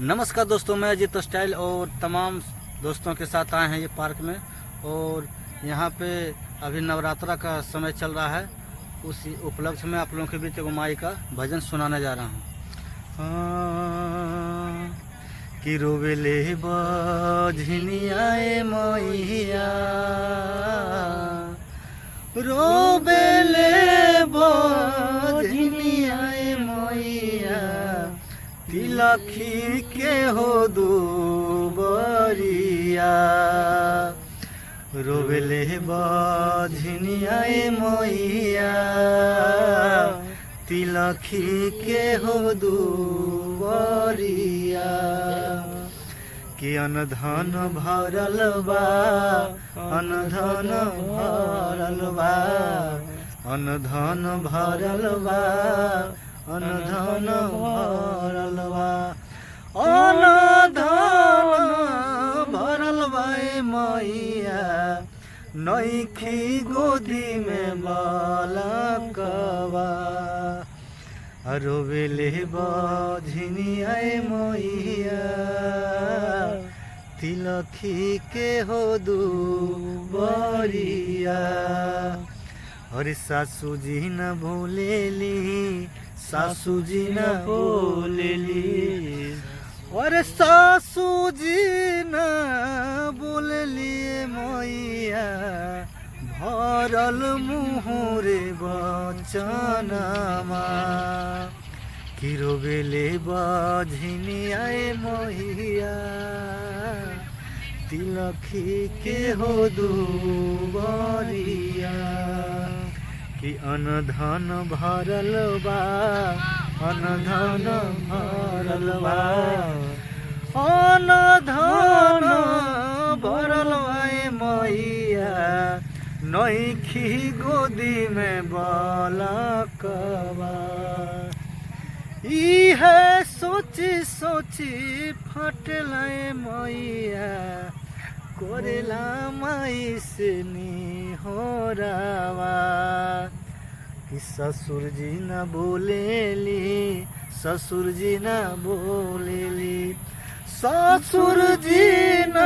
नमस्कार दोस्तों, मैं अजीत स्टाइल और तमाम दोस्तों के साथ आए हैं ये पार्क में। और यहाँ पे अभी नवरात्रा का समय चल रहा है। उसी उपलक्ष्य में आप लोगों के बीच एगो माई का भजन सुनाने जा रहा हूँ। कि रोवेले बझनियाए मैया, रोवेले बझनियाए मैया, तिलखी के हो दुबरिया। रोवेले बझनियाए मैया, तिलखी के हो दुबरिया। कि अनधन भरल बा, अनधन भरल बा, अनधन भरल बा, अनधन भरल बा, अनधन भरल बा मैया, नइखी गोदी में बालकवा। रोवेले बझनियाए मैया, तिलखी के हो दुबरिया। अरे सासू जी न बोलेली, सासू जी न बोलेली, अरे सासू जी न बोलेली मैया, भरल मुहरे बचनमा। कि रोवेले बझनियाए मैया, तिलखी के हो दुबरिया। कि अनधन भरल बा, अनधन भरल बा, अनधन भरल बा मैया, नइखी गोदी में बालकवा। इहे सोची सोची फटला मैया, करेला माई से निहोरावा। कि ससुर जी न बोलेली, ससुर जी न बोलेली, ससुर जी न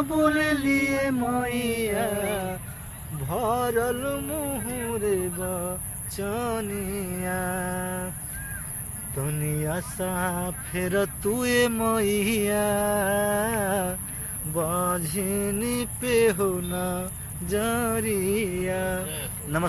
बोलेली मैया, भरल मुहरे बचनिया। तनिया सा फेर तुए मैया, बझनी पे हो न जरिया।